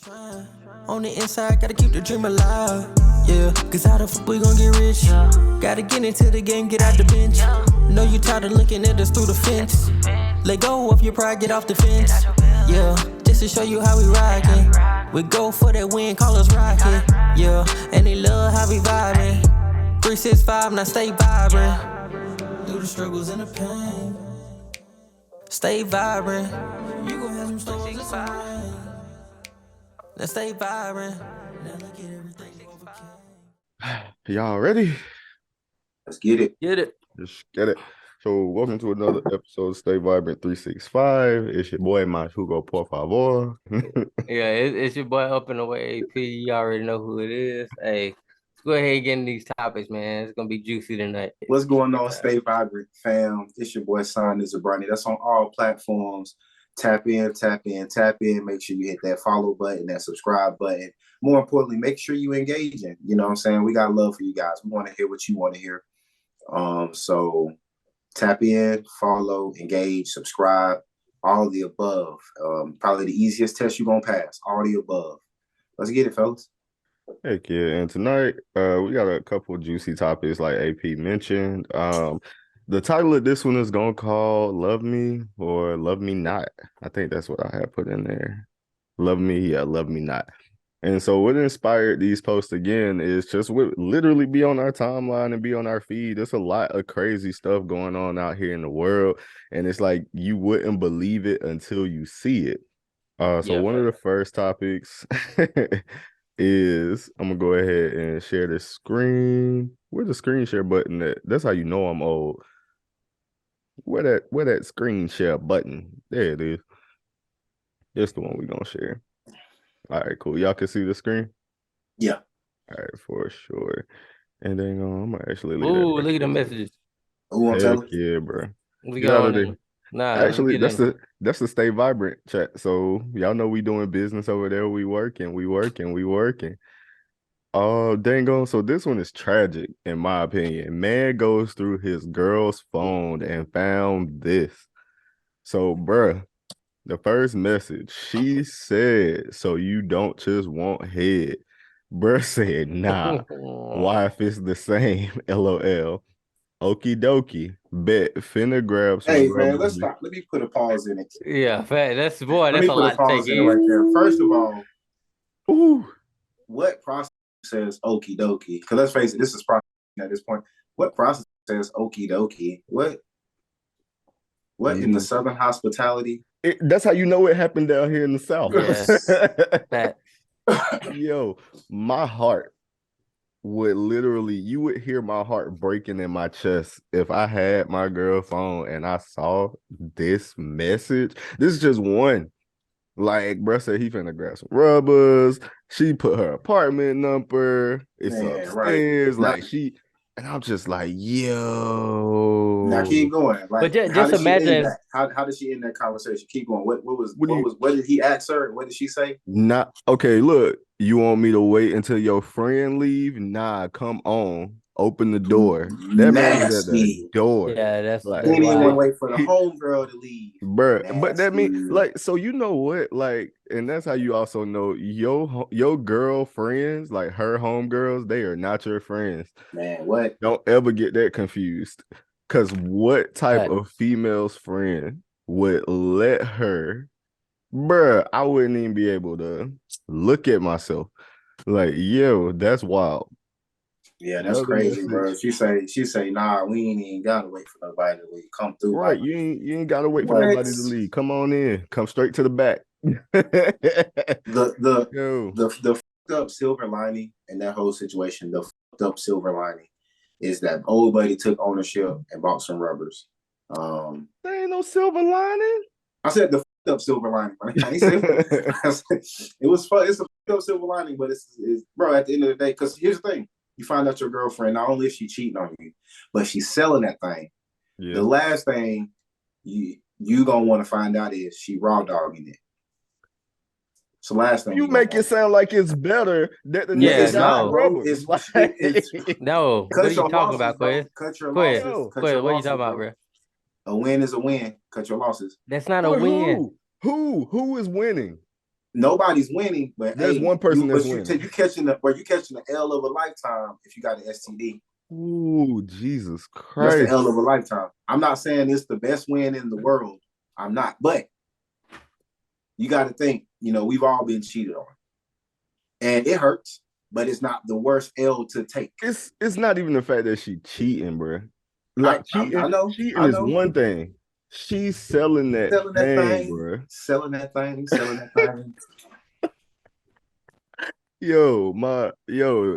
On the inside, gotta keep the dream alive. Yeah, cause how the fuck we gon' get rich? Gotta get into the game, get out the bench. Know you tired of looking at us through the fence. Let go of your pride, get off the fence. Yeah, just to show you how we rockin'. We go for that win, call us rockin'. Yeah, and they love how we vibin'. 365, now stay vibrant. Through the struggles and the pain. Stay vibrant. You gon' have some storms and some rain. Let's stay vibrant. Now look at everything you overcame. Y'all ready? Let's get it. Get it. Let's get it. So welcome to another episode of Stay Vibrant 365. It's your boy Hugo por favor. Yeah, it's your boy Up and Away AP. You already know who it is. Hey, let's go ahead and get into these topics, man. It's gonna be juicy tonight. What's going on, Stay Vibrant fam? It's your boy Son Zabrani. That's on all platforms. Tap in, tap in, tap in. Make sure you hit that follow button, that subscribe button. More importantly, make sure you engaging. You know what I'm saying? We got love for you guys. We want to hear what you want to hear. So tap in, follow, engage, subscribe, all of the above. Probably the easiest test you're gonna pass. All the above. Let's get it, fellas. Heck yeah. And tonight, we got a couple of juicy topics like AP mentioned. The title of this one is gonna call Love Me or Love Me Not. I think that's what I had put in there. Love Me, yeah, Love Me Not. And so what inspired these posts again is just what literally be on our timeline and be on our feed. There's a lot of crazy stuff going on out here in the world. And it's like you wouldn't believe it until you see it. One of the first topics is I'm gonna go ahead and share this screen. Where's the screen share button at? That's how you know I'm old. Where that screen share button? There it is. That's the one we're gonna share. All right, cool. Y'all can see the screen? Yeah. All right, for sure. And then I'm gonna actually look at the messages. Heck yeah, bro. We got it. Nah, actually, that's the Stay Vibrant chat. So y'all know we doing business over there. We working. Oh, dang. So this one is tragic, in my opinion. Man goes through his girl's phone and found this. So, bruh, the first message, she said, so you don't just want head. Bruh said, nah. Wife is the same. LOL. Okie dokie. Bet. Finna grab some. Hey, man, let's stop. Let me put a pause in it. Yeah, that's a lot to take in. Right there. First of all, ooh, what prostitute says okie dokie? Because let's face it, this is prostitution at this point. What prostitute says okie dokie? What in the Southern hospitality? That's how you know it happened down here in the South. Yes. Yo, my heart would literally, you would hear my heart breaking in my chest if I had my girl phone and I saw this message. This is just one. Like, bruh said he finna grab some rubbers. She put her apartment number. It's upstairs. Right. Like and I'm just like, yo. Now keep going. Like, but just imagine how did she end that conversation? Keep going. What did he ask her? What did she say? Not okay. Look, you want me to wait until your friend leave? Nah, come on. Open the door. That man is at the door. Yeah, that's like he didn't even wait for the homegirl to leave. Bruh, but that means like, so you know what? Like, and that's how you also know your girlfriends, like her homegirls, they are not your friends. Man, what? Don't ever get that confused. Cause what type of female's friend would let her, bruh, I wouldn't even be able to look at myself. Like, yo, that's wild. Yeah, that's crazy, bro. She say, nah, we ain't even gotta wait for nobody to leave. Come through. Right, you ain't gotta wait for nobody to leave. Come on in. Come straight to the back. The fucked up silver lining in that whole situation, the fucked up silver lining is that old buddy took ownership and bought some rubbers. There ain't no silver lining. I said the fucked up silver lining. I ain't said it was fun. It's a fucked up silver lining, but it's bro, at the end of the day, because here's the thing. You find out your girlfriend, not only is she cheating on you, but she's selling that thing. Yeah. The last thing you gonna want to find out is she raw dogging it. So last thing you make it sound like it's better that the nigga no. Bro, it's no. What are you talking about, Quez? Cut your losses. Quez, what are you talking about, bro? A win is a win. Cut your losses. That's not a win. Who is winning? nobody's winning, but There's one person that's winning. You catching the L of a lifetime if you got an STD. Ooh, Jesus Christ. That's the L of a lifetime. I'm not saying it's the best win in the world. I'm not, but you got to think, we've all been cheated on. And it hurts, but it's not the worst L to take. It's not even the fact that she cheating, bro. Like cheating is one thing. She's selling that thing, bro. Selling that thing.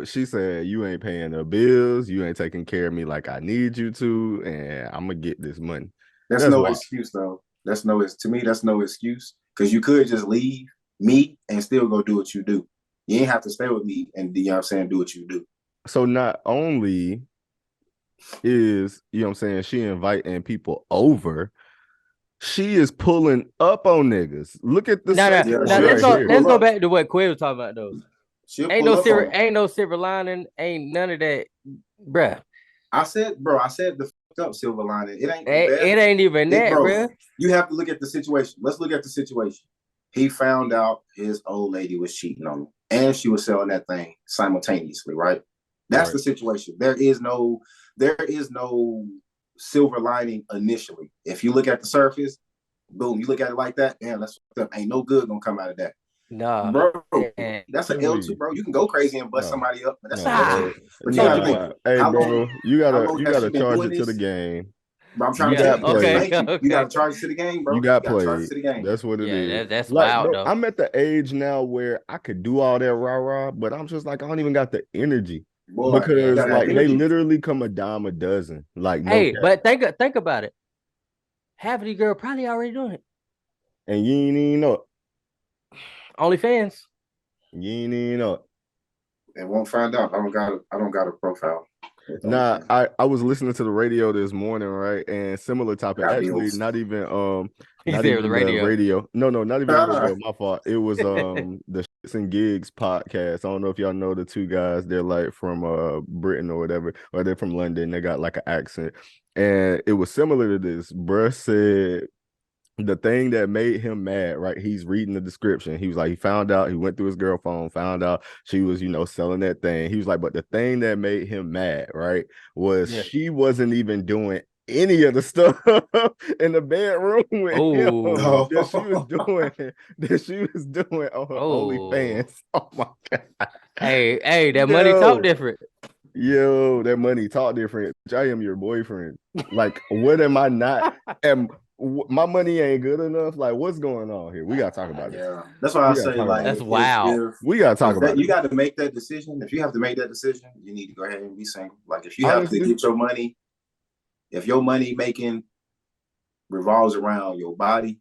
She said, you ain't paying the bills, you ain't taking care of me like I need you to, and I'm gonna get this money. That's no excuse, though. To me, that's no excuse. Because you could just leave me and still go do what you do. You ain't have to stay with me and do what you do. So not only is, she inviting people over, she is pulling up on niggas. Look at this. Let's go back to what Quay was talking about, though. Ain't no silver lining, ain't none of that, bruh. I said the fucked up silver lining. It ain't even that, bruh. You have to look at the situation. Let's look at the situation. He found out his old lady was cheating on him, and she was selling that thing simultaneously, right? That's the situation. There is no silver lining initially. If you look at the surface, boom, you look at it like that, damn, that's fucked up. Ain't no good gonna come out of that. Nah, bro, that's an L2, bro. You can go crazy and bust somebody up, but that's an L2. But you gotta think, bro, you gotta charge it to the game. Bro, I'm trying to tell you. You gotta charge it to the game, bro. You got played. That's what it is. That's wild, bro, though. I'm at the age now where I could do all that rah-rah, but I'm just like, I don't even got the energy. Boy, because they literally come a dime a dozen. Like, but think about it. Half of these girls probably already doing it, and you ain't even know it. OnlyFans. You ain't even know it. And won't find out. I don't got a profile. Nah, I was listening to the radio this morning, right? And similar topic. Actually, not even the radio. No, not even the radio. My fault. It was the Shits and Gigs podcast. I don't know if y'all know the two guys. They're like from Britain or whatever, or they're from London. They got like an accent, and it was similar to this. Bruh said the thing that made him mad, right? He's reading the description. He was like, he found out, he went through his girl phone, found out she was, selling that thing. He was like, but the thing that made him mad, right, was she wasn't even doing any of the stuff in the bedroom with him that she was doing on her OnlyFans. Oh my God. Hey, that money talk different. Yo, that money talk different. I am your boyfriend. Like, what am I not? My money ain't good enough. Like, what's going on here? We gotta talk about it. That's why I say, like, that's wild. We gotta talk about it. You got to make that decision. If you have to make that decision, you need to go ahead and be single. Like, if you have to get your money, if your money making revolves around your body,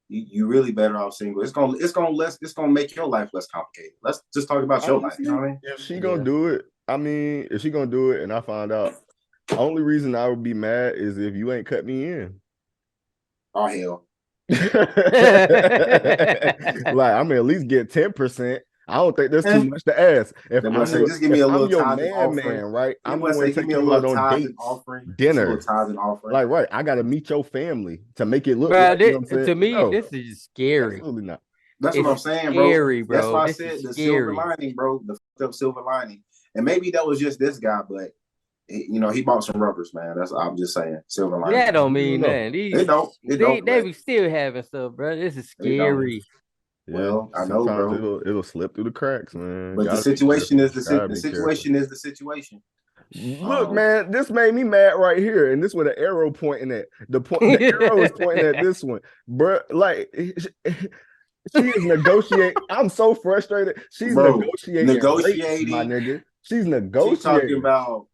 you really better off single. It's gonna make your life less complicated. Let's just talk about your life. You know what I mean? If she gonna do it, if she gonna do it, and I find out, the only reason I would be mad is if you ain't cut me in. Oh, hell. Like, I'm gonna at least get 10%. I don't think that's too much to ask. If I'm just give me a little man, right? I'm going to take you out on dates, dinner. Like, right, I got to meet your family to make it look like, to me, this is scary. Absolutely not. That's what I'm saying, scary, bro. That's why I said the silver lining, bro. The fucked up silver lining. And maybe that was just this guy, but he bought some rubbers, man. I'm just saying, silver lining. That don't mean nothing. They be still having stuff, bro. This is scary. Well, I know, bro. It'll slip through the cracks, man. But the situation is the situation. Look, man, this made me mad right here, and this with an arrow pointing at the arrow is pointing at this one, bro. Like, she is negotiating. I'm so frustrated. She's negotiating, my nigga. She's negotiating. She's talking about.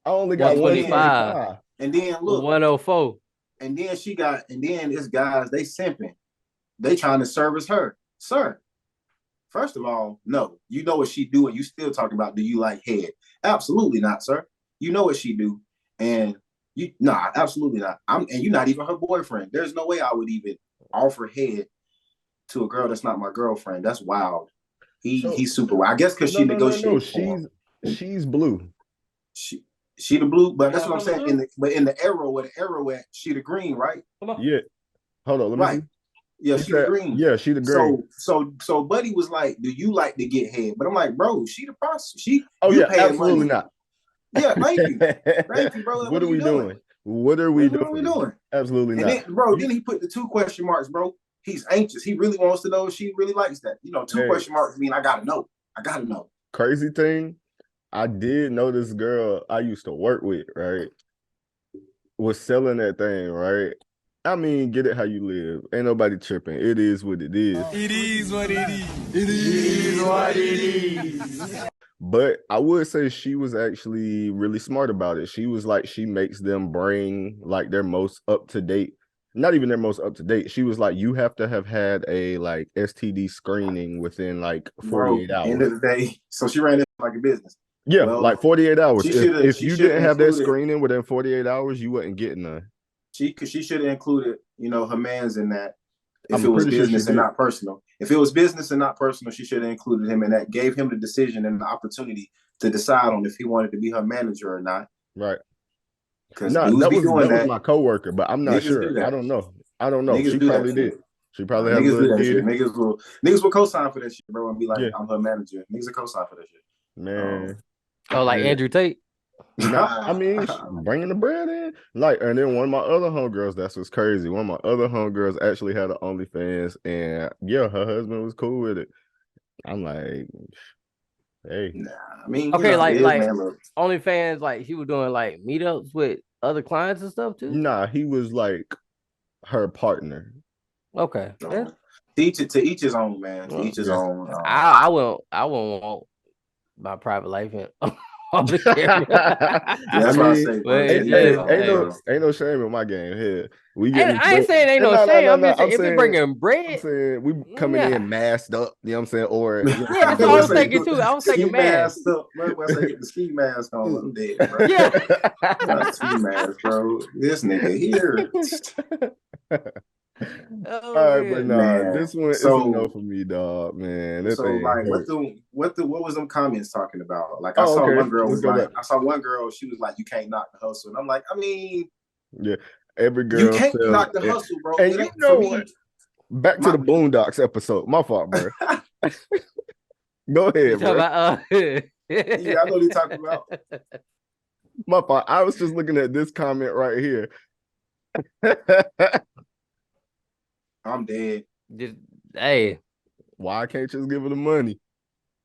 I only got 125. And then look, 104. And then this guys, they simping. They trying to service her. Sir, first of all, no. You know what she do, and you still talking about, do you like head? Absolutely not, sir. You know what she do. And absolutely not. And you're not even her boyfriend. There's no way I would even offer head to a girl that's not my girlfriend. That's wild. He's super wild. I guess because she negotiated. She's blue. She the blue, but that's what I'm saying. In the arrow, where the arrow at, she the green, right? Yeah. Hold on, let me see. Yeah, She she the said, green. yeah, she the green. So Buddy was like, "Do you like to get head?" But I'm like, "Bro, she the prostitute. Oh You yeah, paying absolutely money." not. Yeah, thank you, bro. What are we doing? What are we What are we doing? doing? Absolutely And not. then, bro, then he put the 2 question marks, bro. He's anxious. He really wants to know if she really likes that. 2 Hey. question marks mean I gotta know. I gotta know. Crazy thing, I did know this girl I used to work with, right? Was selling that thing, right? I mean, get it how you live. Ain't nobody tripping. It is what it is. It is what it is. It is what it is. But I would say she was actually really smart about it. She was like, she makes them bring like their most up to date, not even their most up to date. She was like, you have to have had a like STD screening within like 48 hours. End of the day, so she ran it like a business. Yeah, like 48 hours. If you didn't have that included, screening within 48 hours, you wasn't getting none. She should have included, her man's in that. If I'm it was pretty sure business she and did. not personal. If it was business and not personal, she should have included him in that. Gave him the decision and the opportunity to decide on if he wanted to be her manager or not. Right. Because No, that was my coworker, but I'm not sure. I don't know. Niggas she probably did. She probably had a niggas do little that deal. shit. Niggas will co-sign for that shit, bro, and be like, I'm her manager. Niggas will co-sign for that shit. Man. Oh, like Andrew Tate? Nah, I mean, bringing the bread in. Like, and then one of my other homegirls, that's what's crazy. One of my other homegirls actually had an OnlyFans, and yeah, her husband was cool with it. I'm like, hey. Nah, I mean, okay, like OnlyFans, like he was doing like meetups with other clients and stuff too. Nah, he was like her partner. Okay. Okay. To each his own, man. To each his own. I won't want my private life in. That's what I say. Ain't no shame in my game here. I ain't saying ain't no shame. I'm just saying if we're bringing bread, I'm saying we coming in masked up. You know what I'm saying? Or yeah, that's what I was thinking too. I was thinking masked up. Remember I get the ski mask on? I'm dead, bro. Yeah, ski mask, bro. This nigga here. All right, but nah, this one is a no for me, dog. Man, this like, what was them comments talking about? Like, I saw one girl she was like, "You can't knock the hustle," and I'm like, I mean, yeah, every girl you can't knock the hustle, bro. And you know what? Back to the Boondocks episode. My fault, bro. Go ahead, bro. Yeah, I know what you're talking about. My fault. I was just looking at this comment right here. I'm dead. Just hey, why I can't just give her the money?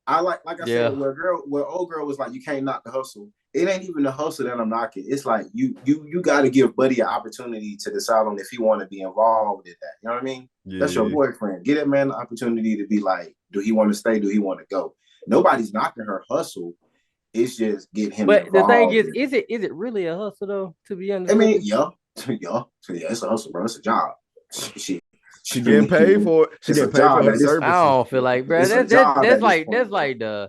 I like I said, where old girl was like, you can't knock the hustle. It ain't even the hustle that I'm knocking. It's like you got to give Buddy an opportunity to decide on if he want to be involved in that. You know what I mean? Yeah. That's your boyfriend. Get that man the opportunity to be like, do he want to stay? Do he want to go? Nobody's knocking her hustle. It's just getting him. But the thing is it really a hustle though? To be honest, I mean, yeah, it's a hustle, bro. It's a job. She getting paid for it. She getting paid for her services. I don't feel like, bro. That's like the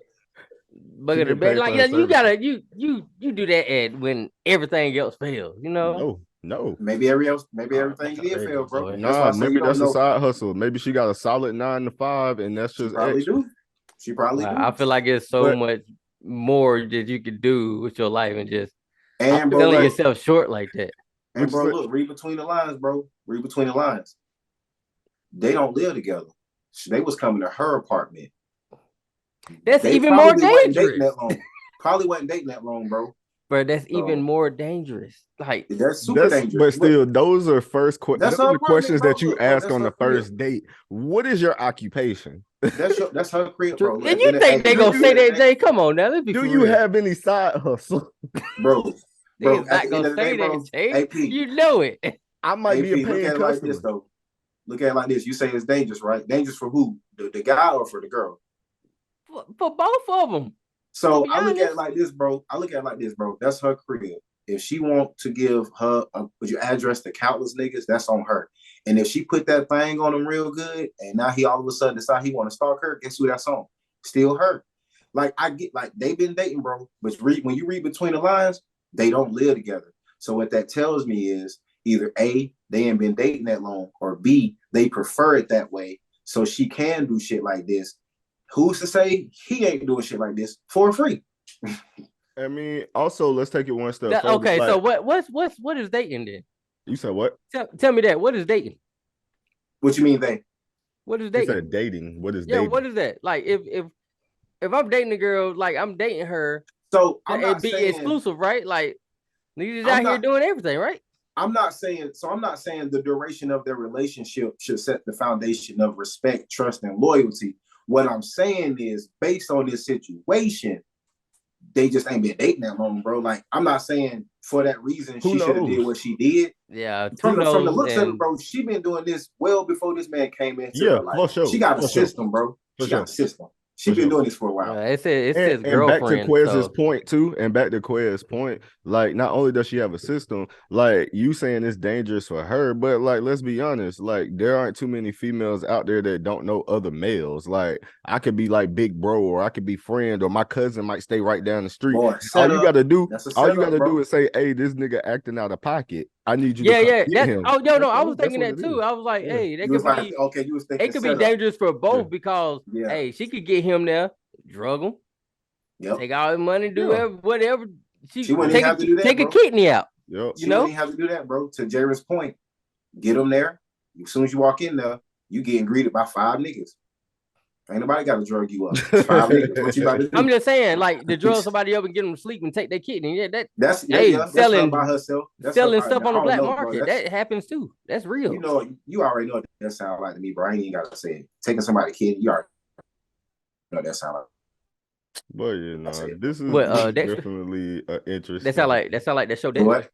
but the bed. Like you gotta you do that when everything else fails. You know? No. Maybe everything did fail, bro. Nah, maybe that's a side hustle. Maybe she got a solid 9 to 5, and that's just She probably do. I feel like it's so much more that you could do with your life and just selling yourself short like that. And bro, look, read between the lines, bro. Read between the lines. They don't live together. They was coming to her apartment. That's even more dangerous. Probably wasn't dating that long, bro. But that's even more dangerous. Like that's super dangerous. But still, those are questions that you ask on the first date. What is your occupation? That's her crib, bro. And you think they gonna say that, Jay? Come on now, let's be do you have any side hustle, bro? Bro, not gonna say that, Jay. You know it. I might be a paying customer. Like this, though. Look at it like this. You say it's dangerous, right? Dangerous for who? The guy or for the girl? For both of them. So I look at it like this, bro. That's her crib. If she want to give her would you address to countless niggas, that's on her. And if she put that thing on him real good, and now he all of a sudden decide he want to stalk her, guess who that's on? Still her. Like I get, like they've been dating, bro. But when you read between the lines, they don't live together. So what that tells me is either A, they ain't been dating that long, or B, they prefer it that way, so she can do shit like this. Who's to say he ain't doing shit like this for free? I mean, also let's take it one step further. Okay, like, so what is dating then? You said what? Tell me that. What is dating? What you mean they? What is He dating? said dating. What is Yeah, dating? what is that? Like if I'm dating a girl, like I'm dating her, So I'm not be saying exclusive, right? Like niggas I'm out here not- doing everything, right? I'm not saying the duration of their relationship should set the foundation of respect, trust, and loyalty. What I'm saying is, based on this situation, they just ain't been dating that long, bro. Like, I'm not saying for that reason Who she should have knows? did what she did. Yeah, From the looks of it, bro, she been doing this well before this man came into her life. For sure. She got a For sure. system, bro. For She sure. got a system. She been doing this for a while. It says And back to girlfriend. Quez's point too, and back to Quez's point, like not only does she have a system, like you saying it's dangerous for her, but like let's be honest, like there aren't too many females out there that don't know other males. Like I could be like big bro, or I could be friend, or my cousin might stay right down the street. Boy, all you gotta do bro. is say, hey, this nigga acting out of pocket. I need you to get him. Oh, no, I was thinking that too. I was like, hey, that could be okay, you was thinking it could be dangerous for both because hey, she could get him there, drug him, take all his money, do whatever. She wouldn't have to do that. Take a kidney out. Yep. You wouldn't have to do that, bro. To Jared's point, get them there. As soon as you walk in there, you getting greeted by 5 niggas. Ain't nobody got to drug you up. 5 niggas. What you about to do? I'm just saying, like, to drug somebody up and get them to sleep and take their kidney. Yeah, that's selling by herself. Selling stuff on the black market. That happens too. That's real. You know, you already know what that sounds like to me, bro. I ain't even got to say it. Taking somebody's kidney, you already know that sound like. But you know, this is definitely interesting. That sound like that show. What?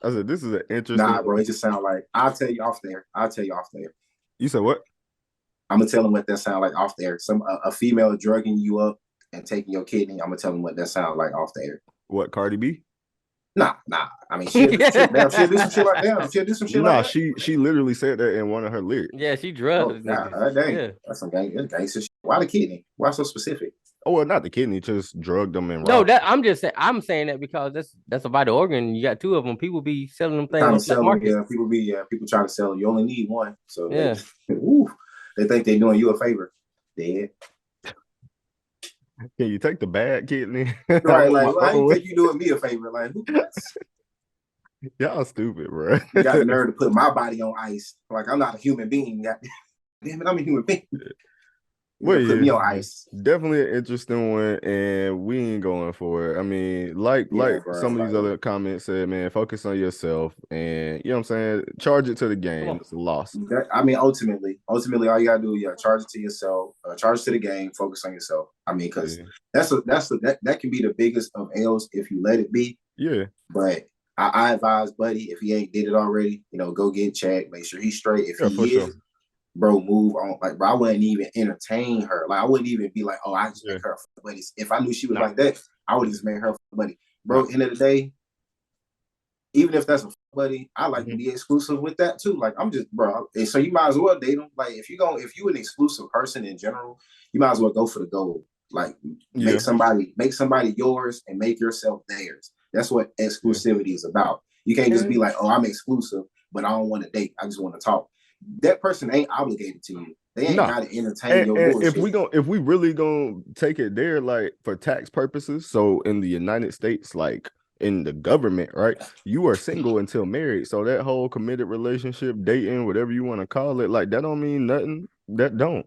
I said this is an interesting. Nah, bro, it just sound like I'll tell you off there. You said what? I'm gonna tell them what that sound like off there. A female drugging you up and taking your kidney. I'm gonna tell them what that sound like off there. What, Cardi B? Nah. I mean, she'll do some shit like that. She'll do some shit like that. She literally said that in one of her lyrics. Yeah, she drugged. Dang. Yeah. That's some gangster shit. Why the kidney? Why so specific? Oh, well, not the kidney, just drugged them and no. I'm just saying. I'm saying that because that's a vital organ. You got 2 of them. People be selling them things on the black market. Yeah, people try to sell. You only need one. So yeah, they think they're doing you a favor. Dead. Can you take the bad kidney? Right, like I don't think you doing me a favor. Like who cares? Y'all stupid, bro. You got the nerve to put my body on ice. Like I'm not a human being. Damn it, I'm a human being. Well, put me on ice. Definitely an interesting one, and we ain't going for it. I mean, bro, some of these other comments said, man, focus on yourself, and you know what I'm saying. Charge it to the game. It's a loss. I mean, ultimately, all you gotta do, charge it to yourself, charge it to the game, focus on yourself. I mean, because that can be the biggest of L's if you let it be. Yeah. But I advise Buddy, if he ain't did it already, go get checked, make sure he's straight. If he is. Sure. Bro, move on. Like, bro, I wouldn't even entertain her. Like, I wouldn't even be like, oh, I just make her a buddy. If I knew she was like that, I would just make her a buddy. Bro, end of the day, even if that's a buddy, I like to be exclusive with that too. Like, I'm just, bro. So you might as well date them. Like, if you an exclusive person in general, you might as well go for the gold. Like, make somebody yours and make yourself theirs. That's what exclusivity is about. You can't just be like, oh, I'm exclusive, but I don't want to date. I just want to talk. That person ain't obligated to you. They ain't got to entertain your bullshit. If we really gonna take it there, like for tax purposes, so in the United States, like in the government, right, you are single until married. So that whole committed relationship, dating, whatever you want to call it, like that don't mean nothing. That don't.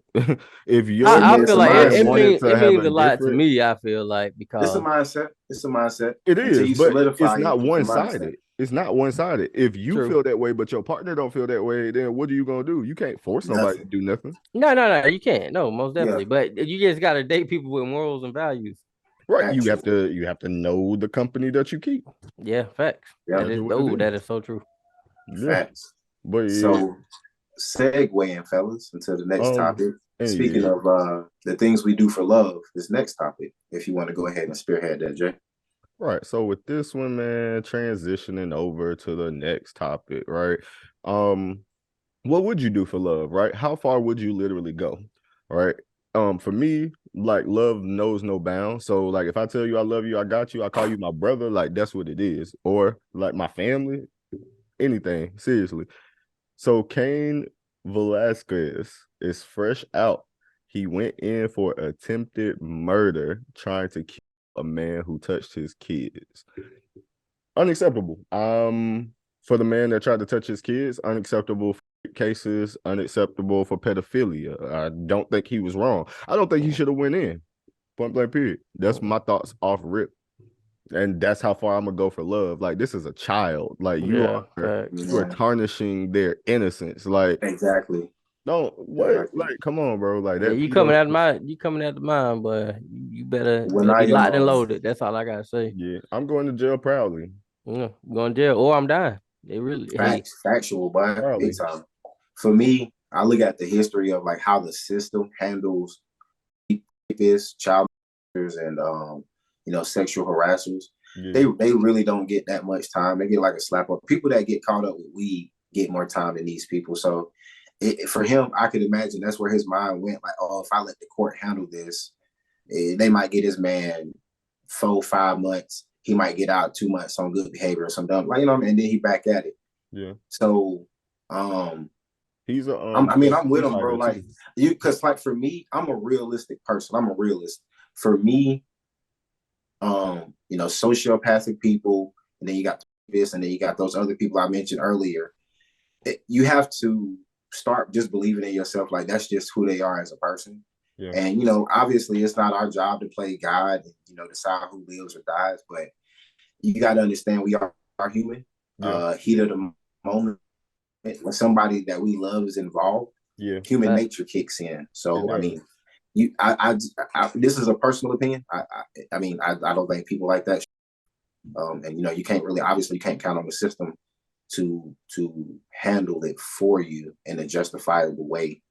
If you're, I feel like it means a lot to me. I feel like because it's a mindset. It is, but it's not one-sided. It's not one-sided. If you feel that way, but your partner don't feel that way, then what are you gonna do? You can't force nobody to do nothing. No, you can't. No, most definitely. Yeah. But you just gotta date people with morals and values. Right. You have to know the company that you keep. Yeah, facts. Yeah, that is so true. Facts. But so segueing, fellas, into the next topic. Speaking of the things we do for love, this next topic, if you want to go ahead and spearhead that, Jay. Right. So with this one, man, transitioning over to the next topic, right? What would you do for love, right? How far would you literally go? Right. For me, like love knows no bounds. So like if I tell you I love you, I got you, I call you my brother, like that's what it is. Or like my family, anything, seriously. So Cain Velasquez is fresh out. He went in for attempted murder, trying to kill a man who touched his kids. Unacceptable. For the man that tried to touch his kids, unacceptable. cases unacceptable for pedophilia. I don't think he was wrong. I don't think he should have went in. Point blank period. That's my thoughts off rip. And that's how far I'm gonna go for love. Like, this is a child. Like, you are tarnishing their innocence. Like, exactly. Don't what? Like, come on, bro. Like that. You coming out of mine, but you better be locked and loaded. That's all I gotta say. Yeah, I'm going to jail proudly. Yeah, going to jail or I'm dying. It really factual, but big time. For me, I look at the history of like how the system handles rapists, child molesters, and sexual harassers. Yeah. They really don't get that much time. They get like a slap up. People that get caught up with weed get more time than these people. So for him, I could imagine that's where his mind went. Like, oh, if I let the court handle this, they might get his man 4-5 months. He might get out 2 months on good behavior or some dumb, and then he back at it. Yeah. So, he's a. I'm with him, bro. Like because like for me, I'm a realistic person. I'm a realist. For me, sociopathic people, and then you got this, and then you got those other people I mentioned earlier. You have to start just believing in yourself. Like that's just who they are as a person. Yeah. And obviously it's not our job to play God and decide who lives or dies, but you got to understand we are human. Yeah. Heat of the moment, when somebody that we love is involved, human nature kicks in. So I mean, this is a personal opinion. I mean, I don't think people like that. And you can't count on the system to handle it for you in a justifiable way,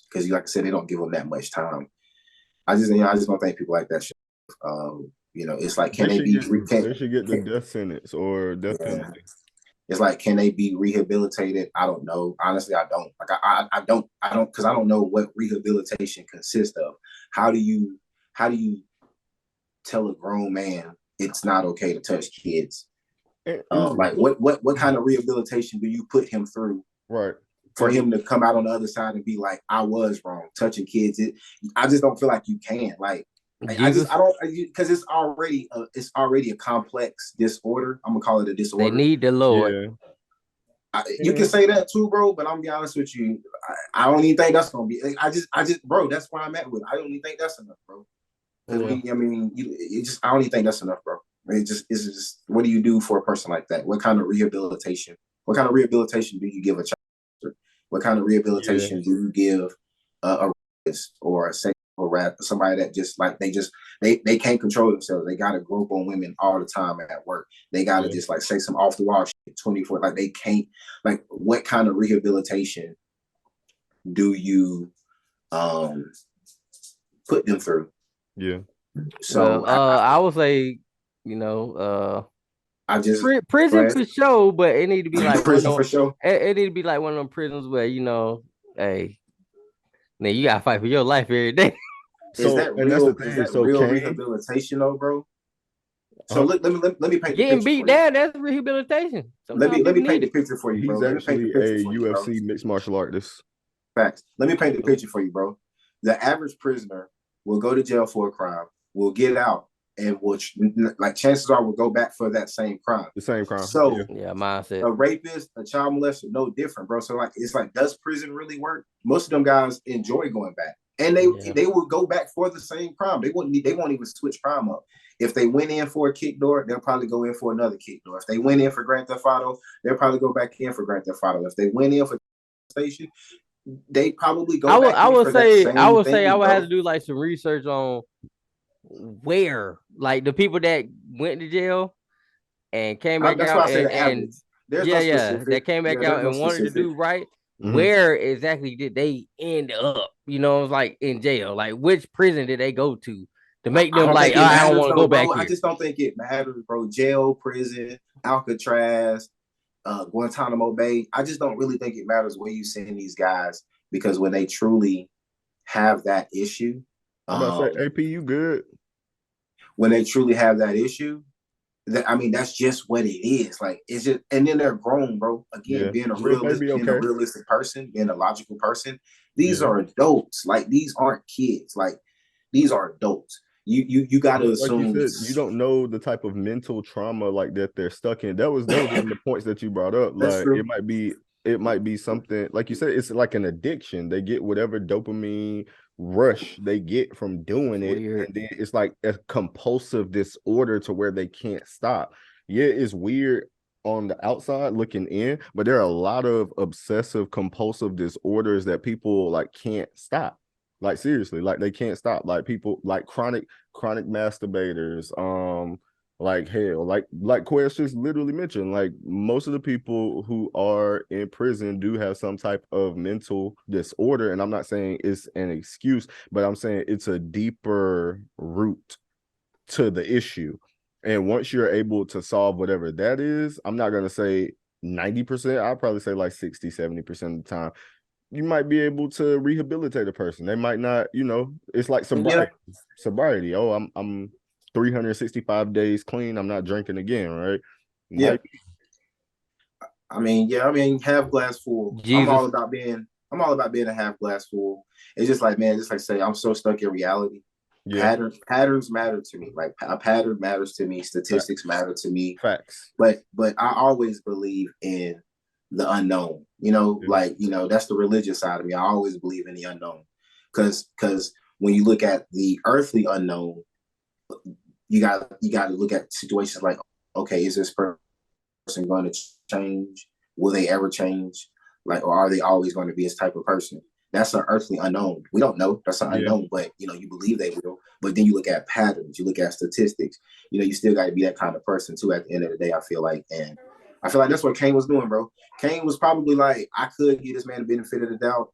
because like I said, they don't give them that much time. I just don't think people like that shit. It's like they should get the death sentence or death penalty. It's like, can they be rehabilitated? I don't know. Honestly, I don't. Like I don't because I don't know what rehabilitation consists of. How do you tell a grown man it's not okay to touch kids? Like what kind of rehabilitation do you put him through, right, for him to come out on the other side and be like, I was wrong touching kids? I just don't feel like you can. Like I don't, because it's already a complex disorder. I'm gonna call it a disorder. They need the Lord. You can say that too, bro. But I'm gonna be honest with you. I don't even think that's gonna be. I just, bro. That's where I'm at with. I don't even think that's enough, bro. I don't even think that's enough, bro. It's just what do you do for a person like that? What kind of rehabilitation do you give a child? What kind of rehabilitation do you give a rapist or a sexual somebody that just like they can't control themselves? They gotta grope on women all the time at work. They gotta just like say some off the wall shit 24. Like they can't. Like what kind of rehabilitation do you put them through? Yeah. So I would say, I just prison for sure, but it need to be like prison for sure. It need to be like one of them prisons where hey, man, you gotta fight for your life every day. Is that real rehabilitation though, bro? So let me paint getting beat down. That's rehabilitation. Let me paint the picture for you, bro. He's actually a UFC mixed martial artist. Facts. Let me paint the picture for you, bro. The average prisoner will go to jail for a crime, will get out, and chances are will go back for that same crime. The same crime. So mindset. A rapist, a child molester, no different, bro. So it's like, does prison really work? Most of them guys enjoy going back, and they will go back for the same crime. They won't even switch crime up. If they went in for a kick door, they'll probably go in for another kick door. If they went in for Grand Theft Auto, they'll probably go back in for Grand Theft Auto. If they went in for station, they probably go. I would say I would have to do like some research on where, like, the people that went to jail and came back out that came back out and wanted to do right. Mm-hmm. Where exactly did they end up? Like in jail. Like which prison did they go to make them like, I don't want to go back here? I just don't think it matters, bro. Jail, prison, Alcatraz, Guantanamo Bay. I just don't really think it matters where you send these guys, because when they truly have that issue, I'm about to say, AP, you good? When they truly have that issue, that's just what it is. Like it's just, and then they're grown, bro. Again, being a realistic person, being a logical person. These are adults. Like these aren't kids. Like these are adults. You got to assume you don't know the type of mental trauma like that they're stuck in. That was one of the points that you brought up. Like it might be it might be something like you said, it's like an addiction. They get whatever dopamine rush they get from doing it, and then it's like a compulsive disorder to where they can't stop. Yeah, it's weird on the outside looking in, but there are a lot of obsessive compulsive disorders that people like can't stop. Like seriously, like they can't stop. Like people like chronic masturbators, like hell, like Quest just literally mentioned, like most of the people who are in prison do have some type of mental disorder. And I'm not saying it's an excuse, but I'm saying it's a deeper root to the issue. And once you're able to solve whatever that is, I'm not going to say 90%, I'll probably say like 60, 70% of the time, you might be able to rehabilitate a person. They might not, you know, it's like sobriety. Oh, I'm 365 days clean. I'm not drinking again, right? Yeah. I mean, half glass full. Jesus. I'm all about being a half glass full. It's just like, man, just like say, I'm so stuck in reality. Yeah. Patterns matter to me. Like a pattern matters to me. Statistics matter to me. Facts. But I always believe in the unknown. You know, like, you know, that's the religious side of me. I always believe in the unknown. Because when you look at the earthly unknown, you got to look at situations like, okay, is this person going to change? Will they ever change? Like, or are they always going to be this type of person? That's an earthly unknown. We don't know. That's an unknown, but you know, you believe they will. But then you look at patterns, you look at statistics. You know, you still got to be that kind of person too. At the end of the day, I feel like that's what Kane was doing, bro. Kane was probably like, I could give this man the benefit of the doubt,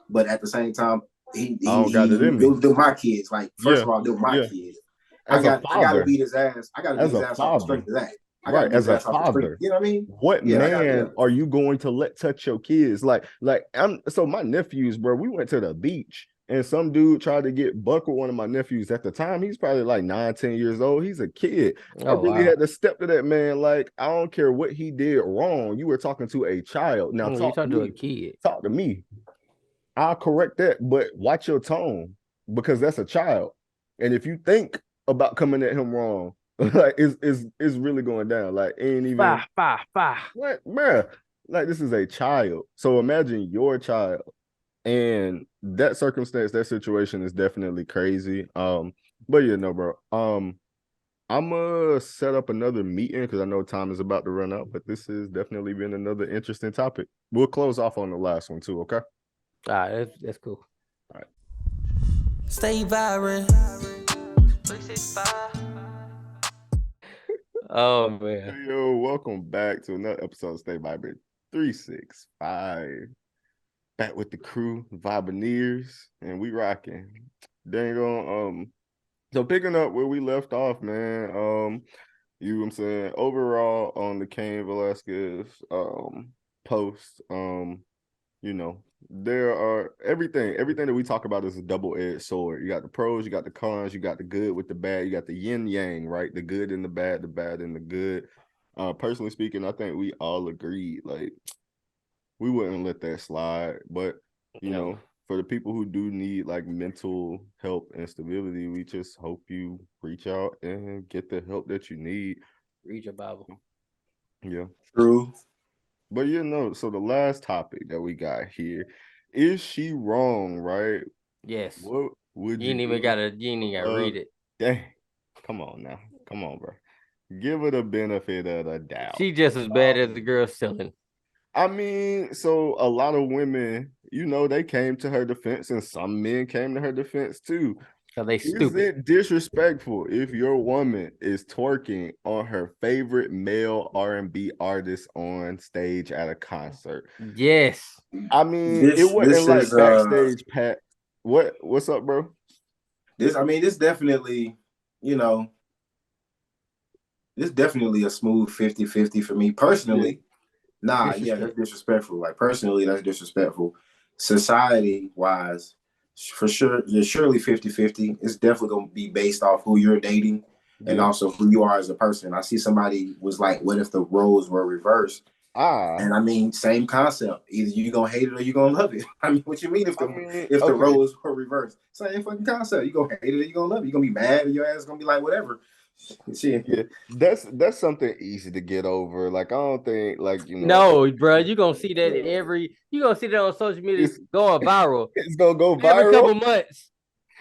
but at the same time, they're my kids. Like, first of all, they're my kids. I got to beat his ass. I got to beat his ass off straight to that. Right, as a father, you know what I mean? What man are you going to let touch your kids? Like so my nephews, bro, we went to the beach and some dude tried to get buck with one of my nephews. At the time, he's probably like 9, 10 years old. He's a kid. I really had to step to that man. Like, I don't care what he did wrong. You were talking to a child. Now talk to a kid. Talk to me. I'll correct that, but watch your tone because that's a child. And if you think about coming at him wrong, like it's really going down. Like ain't even what, bruh? Like this is a child. So imagine your child, and that circumstance, that situation is definitely crazy. But yeah, no, bro. I'm gonna set up another meeting because I know time is about to run out. But this has definitely been another interesting topic. We'll close off on the last one too. Okay. All right, that's cool. All right. Stay vibrant. 365. Oh man. Hey, yo, welcome back to another episode of Stay Vibrant 365. Back with the crew, Vibineers, and we rocking. Dang on. So picking up where we left off, man. You know what I'm saying? Overall on the Cain Velasquez post, you know, there are everything that we talk about is a double-edged sword. You got the pros, you got the cons, you got the good with the bad, you got the yin yang, right? The good and the bad and the good. Personally speaking, I think we all agreed, like, we wouldn't let that slide. But you know, for the people who do need like mental help and stability, we just hope you reach out and get the help that you need. Read your Bible. Yeah. True. But you know, so the last topic that we got here, is she wrong, right? Yes. What would you ain't even gotta read it. Dang. Come on now. Come on, bro. Give her the benefit of the doubt. She just as bad as the girl selling. I mean, so a lot of women, you know, they came to her defense, and some men came to her defense too. So they stupid. Is it disrespectful if your woman is twerking on her favorite male R&B artist on stage at a concert? Yes. I mean, it wasn't like backstage pat. What's up, bro? This definitely, you know, this definitely a smooth 50-50 for me personally. Yeah. That's disrespectful. Like personally, that's disrespectful. Society-wise, for sure, you're surely 50-50. It's definitely going to be based off who you're dating and also who you are as a person. I see somebody was like, what if the roles were reversed? And I mean, same concept. Either you're going to hate it or you're going to love it. I mean, what you mean if the roles were reversed? Same fucking concept. You're going to hate it or you're going to love it. You're going to be mad or your ass is going to be like, whatever. Yeah, that's something easy to get over. Like I don't think, like No, bro, you gonna see that on social media going viral. It's gonna go viral every couple months.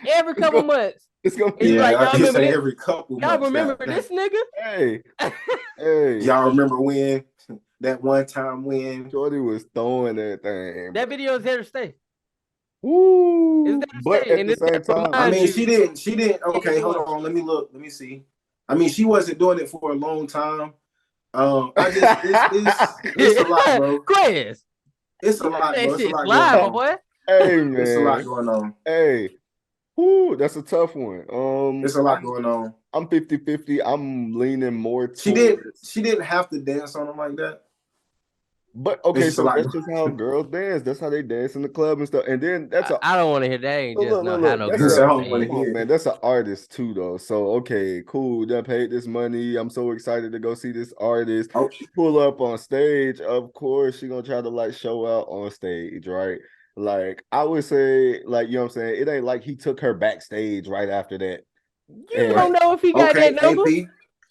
Every couple months. It's gonna be y'all remember this? Every couple y'all months. Remember this nigga? Hey, y'all remember when that one time when Shorty was throwing that thing? That video is here to stay. Ooh, but at the same time, I mean, she didn't. Okay, hold on. Let me look. Let me see. I mean, she wasn't doing it for a long time. It's a lot, bro. Chris, it's a lot, bro. It's a lot going on. Boy. Hey, man, it's a lot going on. Hey, ooh, that's a tough one. It's a lot going on. I'm 50-50. I'm leaning more towards... She didn't have to dance on him like that. But okay, so that's just how girls dance. That's how they dance in the club and stuff. And then that's I don't want to hear that. Ain't just no girl. Man, that's an artist too, though. So okay, cool. They paid this money. I'm so excited to go see this artist. Pull up on stage. Of course, she gonna try to like show out on stage, right? Like I would say, like you know what I'm saying. It ain't like he took her backstage right after that. You don't know if he got that number. AP.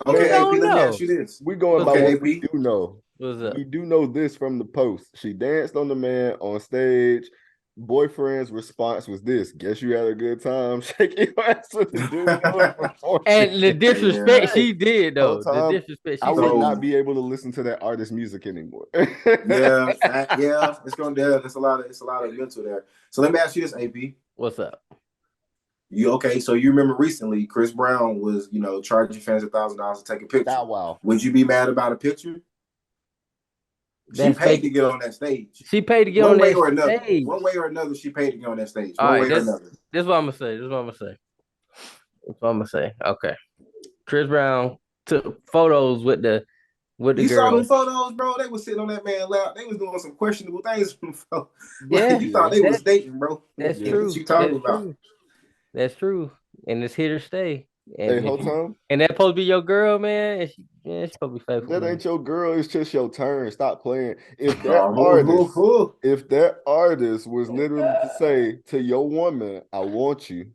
Okay, AP. Let me ask you this. We going by what we do know. What's up? We do know this from the post. She danced on the man on stage. Boyfriend's response was this: "Guess you had a good time shaking your ass with the dude." And the disrespect she did, though. The disrespect. I would not be able to listen to that artist's music anymore. yeah. It's gonna. It's a lot of mental there. So let me ask you this, AP. What's up? So you remember recently Chris Brown was, charging fans $1,000 to take a picture. Oh, wow. Would you be mad about a picture? She paid to get on that stage. She paid to get on that stage. One way or another, she paid to get on that stage. All right, this is what I'm gonna say. Okay. Chris Brown took photos with the girl. You saw them photos, bro? They was sitting on that man's lap. They was doing some questionable things. Yeah. You thought they was dating, bro. That's true. What you talking about? That's true. And it's here to stay. And whole time. And that's supposed to be your girl, man. She's supposed to be faithful. That ain't your girl. It's just your turn. Stop playing. If that artist was literally to say to your woman, "I want you,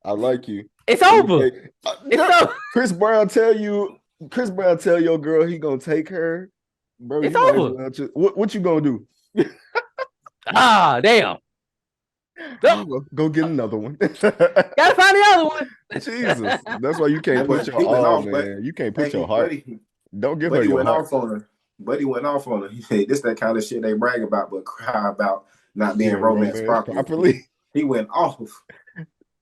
I like you," it's over. It's over. Chris Brown tell your girl he gonna take her, bro. It's over. What you gonna do? Damn. Go get another one. Gotta find the other one. Jesus, that's why you can't put your all, man. You can't put your heart. Don't give her your heart. Buddy went off on her. He said, "This that kind of shit they brag about, but cry about not being romance properly." He went off.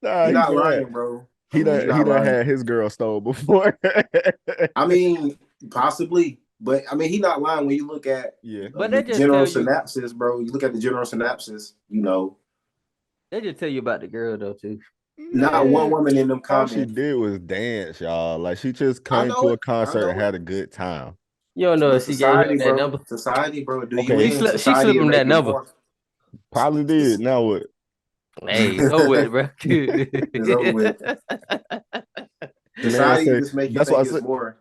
Nah, he's not lying, bro. He done had his girl stole before. I mean, possibly. But I mean, he not lying when you look at but the general synopsis, bro. You look at the general synopsis, They just tell you about the girl though too. Not one woman in them comments. All she did was dance, y'all. Like she just came to a concert and had a good time. You don't know if she gave him that number. Society, bro. She slipped him that number. Probably did. Now what? Hey, it's over with, bro. It's over with. Society just make you think it's more.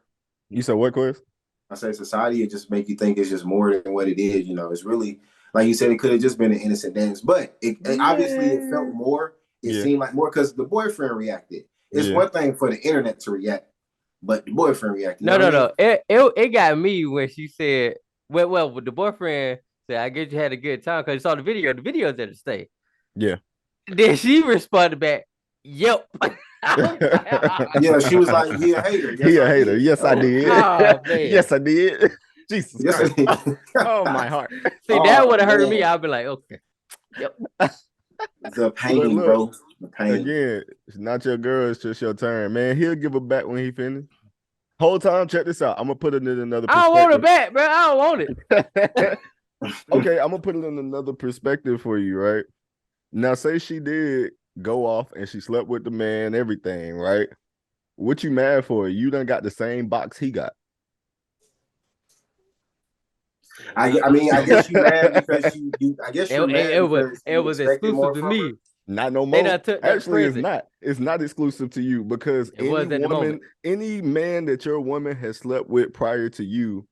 You said what, Chris? I say society it just make you think it's just more than what it is. It's really, like you said, it could have just been an innocent dance, but it obviously it felt more. It seemed like more because the boyfriend reacted. It's one thing for the internet to react, but the boyfriend reacted. No. It got me when she said, well, the boyfriend said, "I guess you had a good time," because you saw the video. The video's there to stay. Yeah. Then she responded back, "Yep." Yeah, she was like, "He a hater." He a hater. Yes, I did. Yes, I did. Jesus. Yes, oh, my heart. See, that would have hurt me. I'd be like, okay. Yep. The pain, bro. The pain. Again, it's not your girl. It's just your turn, man. He'll give her back when he finished. Whole time, check this out. I'm gonna put it in another perspective. I don't want it back, bro. I don't want it. Okay, I'm gonna put it in another perspective for you, right? Now, say she did go off and she slept with the man, everything, right? What you mad for? You done got the same box he got. I mean, I guess you mad because I guess you're mad it was exclusive to me. Not no more. Actually, it's not. It's not exclusive to you because any man that your woman has slept with prior to you,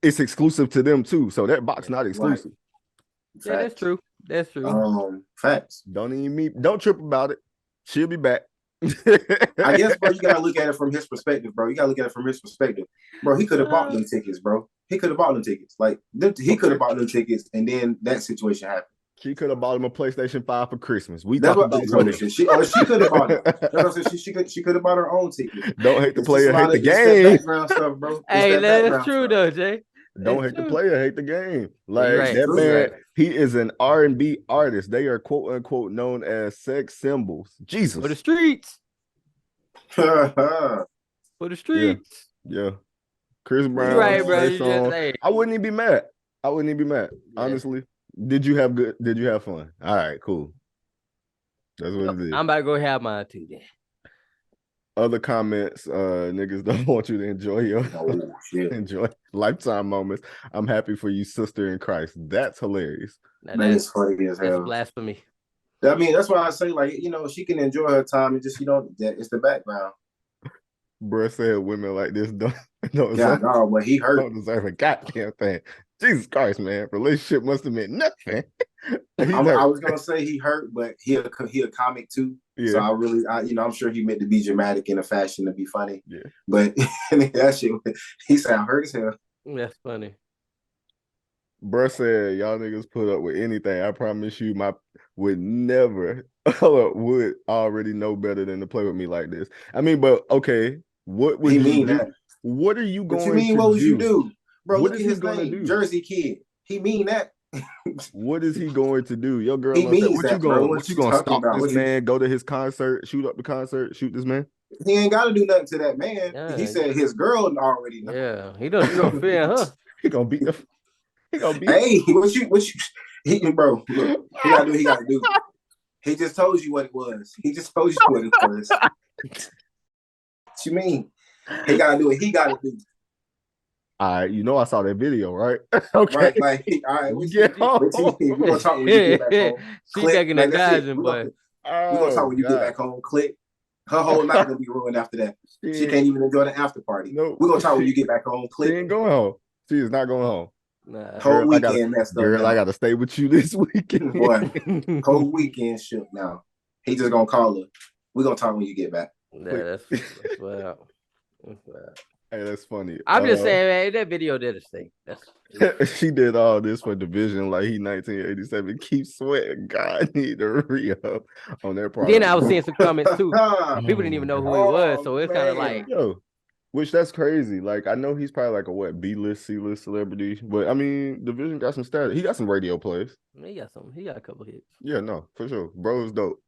it's exclusive to them too. So that box not exclusive. Right. Yeah, that's true. That's true. Facts. Don't trip about it. She'll be back. I guess, bro, you gotta look at it from his perspective, bro. You gotta look at it from his perspective, bro. He could have bought them tickets, bro. He could have bought them tickets. Like he could have bought them tickets, and then that situation happened. She could have bought him a PlayStation 5 for Christmas. That's what she could have bought it. That's what I said. She could have bought her own ticket. Don't hate the player, hate the game. Background stuff, bro. Hey, that's true though, Jay. Don't hate the player, hate the game. Like that man, he is an R&B artist. They are quote unquote known as sex symbols. Jesus. For the streets. For the streets. Yeah. Chris Brown. You're right, bro. I wouldn't even be mad. Honestly. Did you have fun? All right, cool. That's what it is. I'm about to go have mine too then. Other comments, niggas don't want you to enjoy lifetime moments. I'm happy for you, sister in Christ. That's hilarious. That's funny as hell. That's blasphemy. I mean, that's why I say, like, she can enjoy her time and just, it's the background. Bruh said women like this don't but he hurt. Don't deserve a goddamn thing. Jesus Christ, man. Relationship must have meant nothing. I was gonna say he hurt, but he a comic too. Yeah. So I'm sure he meant to be dramatic in a fashion to be funny. Yeah. But that shit, he said hurt as hell. That's funny. Bruh said y'all niggas put up with anything. I promise you, would never would already know better than to play with me like this. I mean, but okay, what would you mean that? What are you going to do? What would you do? Bro, what look at his name, Jersey Kid. He mean that. What is he going to do? Your girl, what you gonna stop this man? Go to his concert, shoot up the concert, shoot this man? He ain't got to do nothing to that man. Yeah. He said his girl already know. Yeah, he don't fear her. He gonna beat the. He gonna beat. Hey, bro? Look, he gotta do what he gotta do. He just told you what it was. What you mean? He gotta do what he gotta do. All right, I saw that video, right? Okay. Right, all right. We're gonna talk when you get back home. She's taking the guys and but we're gonna talk when you get back home. Click. Her whole life gonna be ruined after that. She can't even enjoy the after party. Nope. We're gonna talk when you get back home. Click. She ain't going home. She is not going home. Nah. Whole weekend messed up. Girl, I gotta stay with you this weekend. Boy, whole weekend shook now. He just gonna call her. We're gonna talk when you get back. Yeah, that's wild. Hey, that's funny. I'm just saying, man, that video did a thing. She did all this for Division like he 1987. Keep sweating. God need to re-up on that part. Then I was seeing some comments too. People didn't even know who he was, so it's kind of like, which that's crazy. Like I know he's probably like a B-list, C-list celebrity, but I mean, Division got some status. He got some radio plays. He got a couple hits. Yeah, no, for sure. Bro is dope.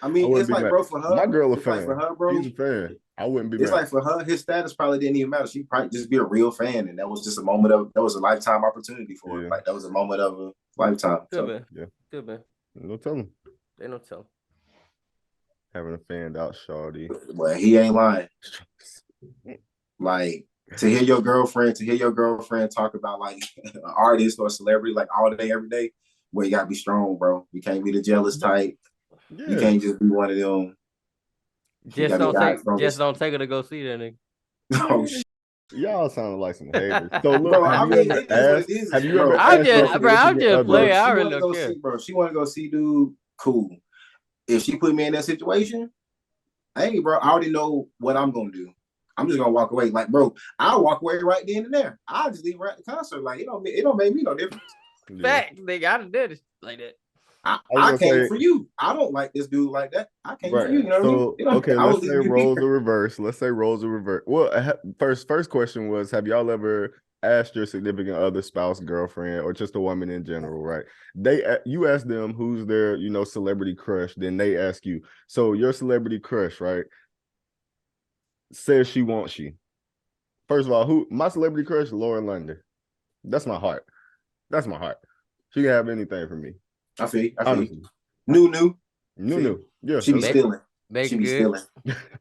I mean, it's like, bro, for her. My girl a fan. Like for her, bro. He's a fan. I wouldn't be mad. It's like for her, his status probably didn't even matter. She probably just be a real fan, and that was just that was a lifetime opportunity for her. Like that was a moment of a lifetime. Good man. Yeah. Good man. Don't tell him. They don't tell him. Having a fanned out shawty. Well, he ain't lying. Like to hear your girlfriend talk about like an artist or a celebrity like all day, every day, well, you gotta be strong, bro. You can't be the jealous type. Yeah. You can't just be one of them. Just don't take her to go see that nigga. Oh shit. Y'all sound like some haters. So look, bro, have you ever I'm just playing. I really don't care. Bro, she want to go see dude. Cool. If she put me in that situation, hey, bro, I already know what I'm gonna do. I'm just gonna walk away. Like, bro, I'll walk away right then and there. I'll just leave her at the concert. Like, it don't make me no difference. Fact, nigga, I done did it like that. I came for you. I don't like this dude like that. I came for you. You know what I mean? Okay, let's say roles are reversed. Well, first question was, have y'all ever asked your significant other, spouse, girlfriend, or just a woman in general, right? You ask them who's their, celebrity crush, then they ask you. So your celebrity crush, right, says she wants you. First of all, my celebrity crush? Lauren London. That's my heart. She can have anything for me. I feel New. Yeah. She be stealing. She be stealing.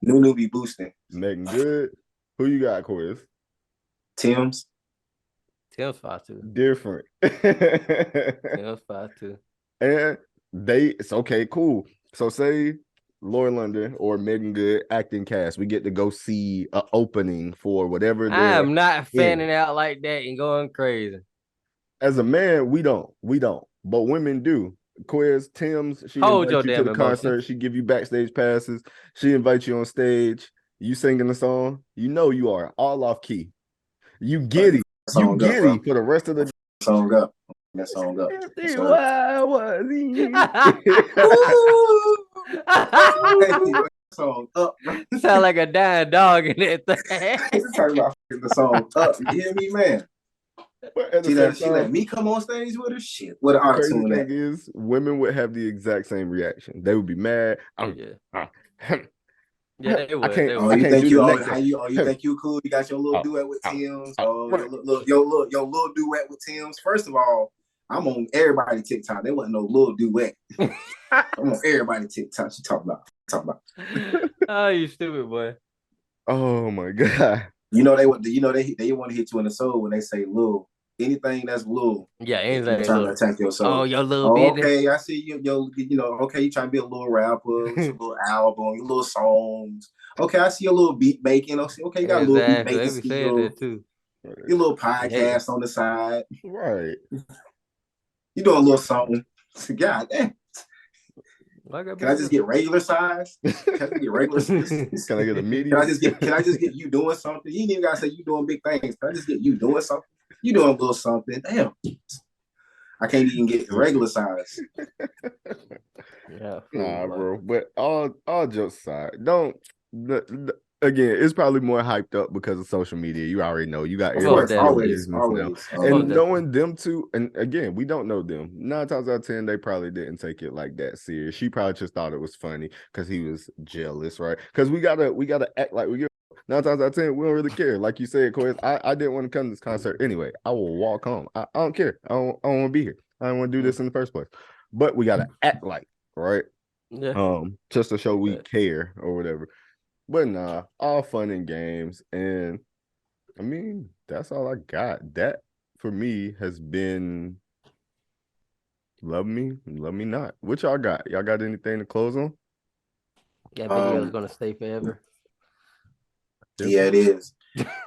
New be boosting. Megan Good. Who you got, Quiz? Tim's 5 too. Different. Tim's 5 too. And it's okay, cool. So say Lauren London or Megan Good acting cast. We get to go see an opening for whatever. I am not fanning out like that and going crazy. As a man, we don't. But women do. Quiz, Tim's, she Hold your invites you to damn the concert. emotions. She give you backstage passes. She invites you on stage. You singing the song. You know you are all off key. You giddy. You giddy for the rest of the song up. That song up. Why was he? Song up. Sound like a dying dog in that thing. Talking about the song up. You hear me, man? She let me come on stage with her. Shit, what an crazy thing is, women would have the exact same reaction. They would be mad. Yeah, they would. I can't you think you cool? You got your little duet with Tim's. Your little duet with Tim's. First of all, I'm on everybody TikTok. There wasn't no little duet. I'm on everybody TikTok. She talking about. Oh, you stupid boy. Oh my god. They want to hit you in the soul when they say little. Anything that's little. Yeah, anything trying to attack your soul. Oh, your little business. Okay, I see you. Okay, you trying to be a little rapper, with your little album, your little songs. Okay, I see your little beat making. Okay, you got a little beat making skill. Your little podcast on the side. Right. You doing a little something. God damn. Can I just get regular size? Can I get regular size? Can I get a medium? Can I just get you doing something? You ain't even gotta say you doing big things. Can I just get you doing something? You doing a little something. Damn. I can't even get the regular size. Yeah. Nah, bro. But all jokes aside, again, it's probably more hyped up because of social media. You already know. You got always. And knowing them two, and again, we don't know them. 9 times out of 10, they probably didn't take it like that serious. She probably just thought it was funny because he was jealous, right? Because we gotta act like we get 9 times out of 10, we don't really care. Like you said, Corey, I didn't want to come to this concert anyway. I will walk home. I don't care. I don't want to be here. I don't want to do this in the first place. But we gotta act like, right? Yeah. Just to show we care or whatever. But nah, all fun and games. And I mean, that's all I got. That for me has been Love Me Not. What y'all got? Y'all got anything to close on? That video is gonna stay forever. Yeah, it is.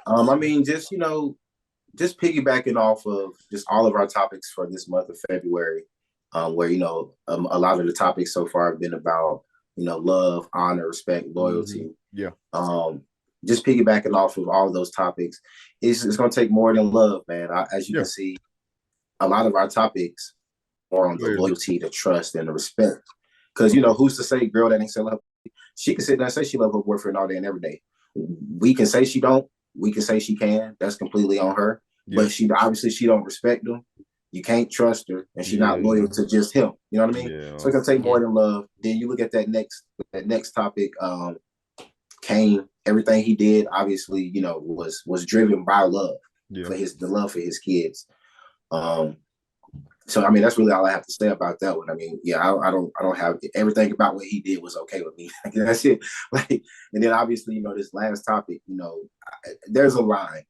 I mean, just piggybacking off of just all of our topics for this month of February, where a lot of the topics so far have been about love, honor, respect, loyalty. Yeah. Just piggybacking off of all of those topics, it's going to take more than love, man. As you can see, a lot of our topics are on the loyalty, the trust, and the respect. Because who's to say girl that ain't say love? She can sit there and say she love her boyfriend all day and every day. We can say she don't. We can say she can. That's completely on her. Yeah. But she don't respect him. You can't trust her, and she's not loyal to just him. You know what I mean? Yeah. So it's gonna take more than love. Then you look at that next topic. Cain, everything he did, obviously, was driven by love for the love for his kids. So I mean, that's really all I have to say about that one. I mean, I don't have everything about what he did was okay with me. That's it. And then obviously, this last topic, there's a line.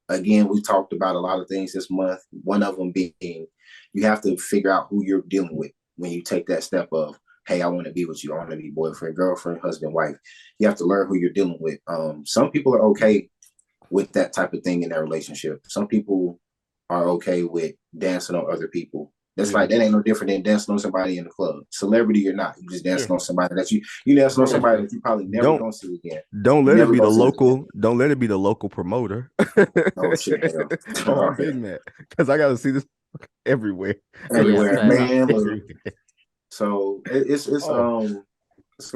Again, we talked about a lot of things this month. One of them being you have to figure out who you're dealing with when you take that step of, hey, I want to be with you. I want to be boyfriend, girlfriend, husband, wife. You have to learn who you're dealing with. Some people are okay with that type of thing in their relationship. Some people are okay with dancing on other people. That's like that ain't no different than dancing on somebody in the club. Celebrity or not, you just dancing on somebody that you dancing on somebody that you probably never gonna see again. Don't let it be the local. Don't let it be the local promoter. Oh shit! I'm big mad because I gotta see this everywhere, man. So it's gonna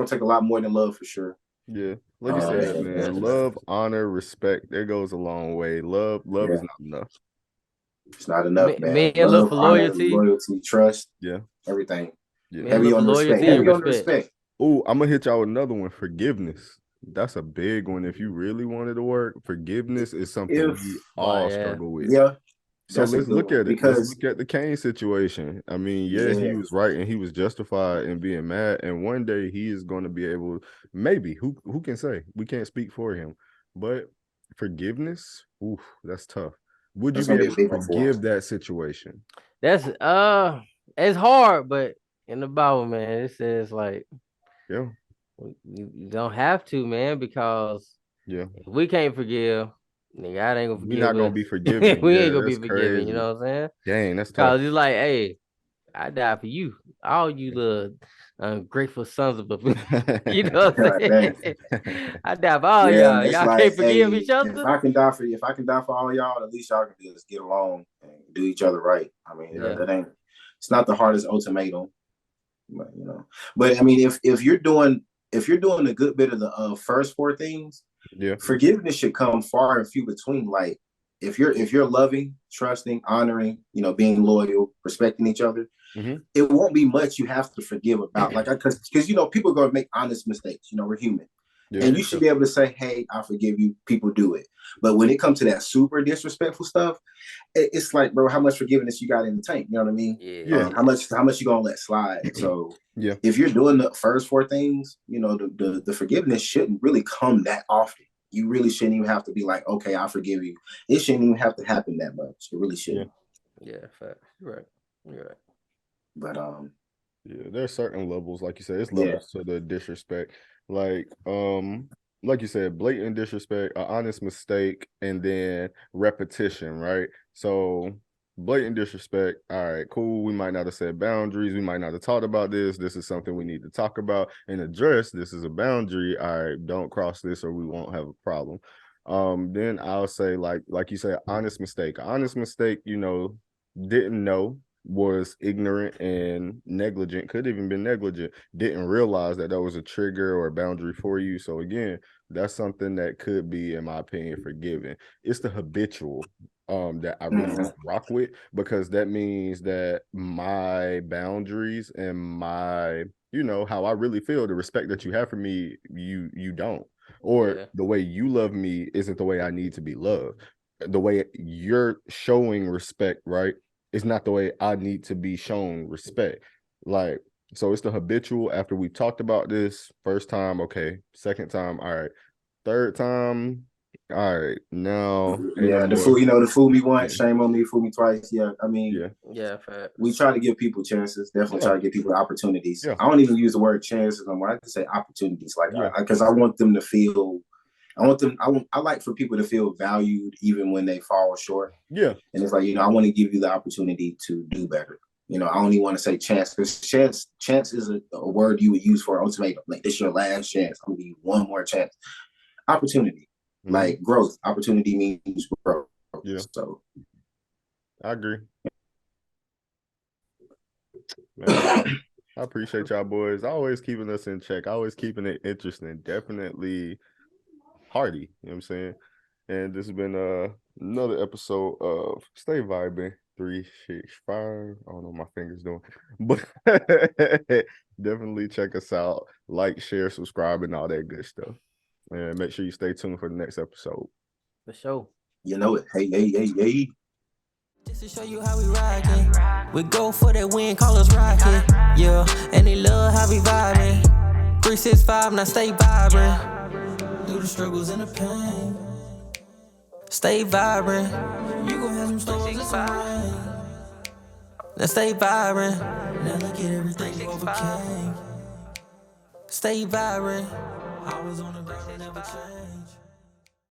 take a lot more than love for sure. Yeah, like you said, man. Love, honor, respect. That goes a long way. Love is not enough. It's not enough, man. Men look for loyalty, trust, everything. Yeah, heavy on respect. Oh, I'm gonna hit y'all with another one. Forgiveness. That's a big one. If you really wanted to work, forgiveness is something we all struggle with. Yeah. So let's look at it. Let's look at the Cain situation. I mean, he was right and he was justified in being mad. And one day he is going to be able, maybe, who can say? We can't speak for him. But forgiveness, that's tough. Would you be able to forgive that situation? That's it's hard, but in the Bible, man, it says you don't have to, man, because if we can't forgive, God ain't gonna forgive. We're not gonna be forgiven. We ain't gonna be forgiven. You know what I'm saying? Dang, that's tough. Because it's like, hey, I die for you. All you little ungrateful sons of a you know what I'm saying? I die for all y'all. Y'all like, can't forgive each other. If I can die for all y'all, at least y'all can just get along and do each other right. I mean, that ain't. It's not the hardest ultimatum, but But I mean, if you're doing a good bit of the first four things, forgiveness should come far and few between. Like if you're loving, trusting, honoring, being loyal, respecting each other, it won't be much you have to forgive about. Like because people are going to make honest mistakes. We're human. Yeah, and you should be able to say, hey, I forgive you. People do it. But when it comes to that super disrespectful stuff, it's like, bro, how much forgiveness you got in the tank? You know what I mean? Yeah. How much you gonna let slide? So if you're doing the first four things, the forgiveness shouldn't really come that often. You really shouldn't even have to be like, okay, I forgive you. It shouldn't even have to happen that much. It really shouldn't. Yeah, fact. You're right. But there's certain levels, like you said, it's levels to the disrespect. Like you said, blatant disrespect, an honest mistake, and then repetition, right? So blatant disrespect, all right, cool. We might not have set boundaries. We might not have talked about this. This is something we need to talk about and address. This is a boundary. All right, don't cross this or we won't have a problem. Then I'll say, like you said, honest mistake. Honest mistake, didn't know, was ignorant and negligent, could even been negligent, didn't realize that was a trigger or a boundary for you. So again, that's something that could be, in my opinion, forgiven. It's the habitual that I really rock with, because that means that my boundaries and my, how I really feel, the respect that you have for me, you don't, or the way you love me isn't the way I need to be loved. The way you're showing respect, right, it's not the way I need to be shown respect. Like, so it's the habitual. After we talked about this first time, okay. Second time, all right. Third time, all right. Now, the fool me once, shame on me. Fool me twice. Yeah, I mean, fact. We try to give people chances. Definitely try to give people opportunities. Yeah. I don't even use the word chances anymore. I have to say opportunities, like because I want them to feel. I like for people to feel valued even when they fall short. Yeah. And it's like, I want to give you the opportunity to do better. I don't even want to say chance, because chance is a word you would use for an ultimatum. Like, this is your last chance. I'm going to give you one more chance. Opportunity, like growth. Opportunity means growth. Yeah. So I agree. Man, I appreciate y'all boys. Always keeping us in check. Always keeping it interesting. Definitely hearty, you know what I'm saying? And this has been another episode of Stay Vibing 365. I don't know what my fingers doing, but definitely check us out. Like, share, subscribe, and all that good stuff. And make sure you stay tuned for the next episode. For sure. You know it. Hey. Just to show you how we rockin'. We go for that win, call us rockin'. Yeah, and they love how we vibing. 365, now stay vibrant. Through the struggles and the pain, stay vibrant. You gon' have some storms and some rain. Now stay vibrant. Now look at everything you overcame. Stay vibrant. Always on the ground and never change.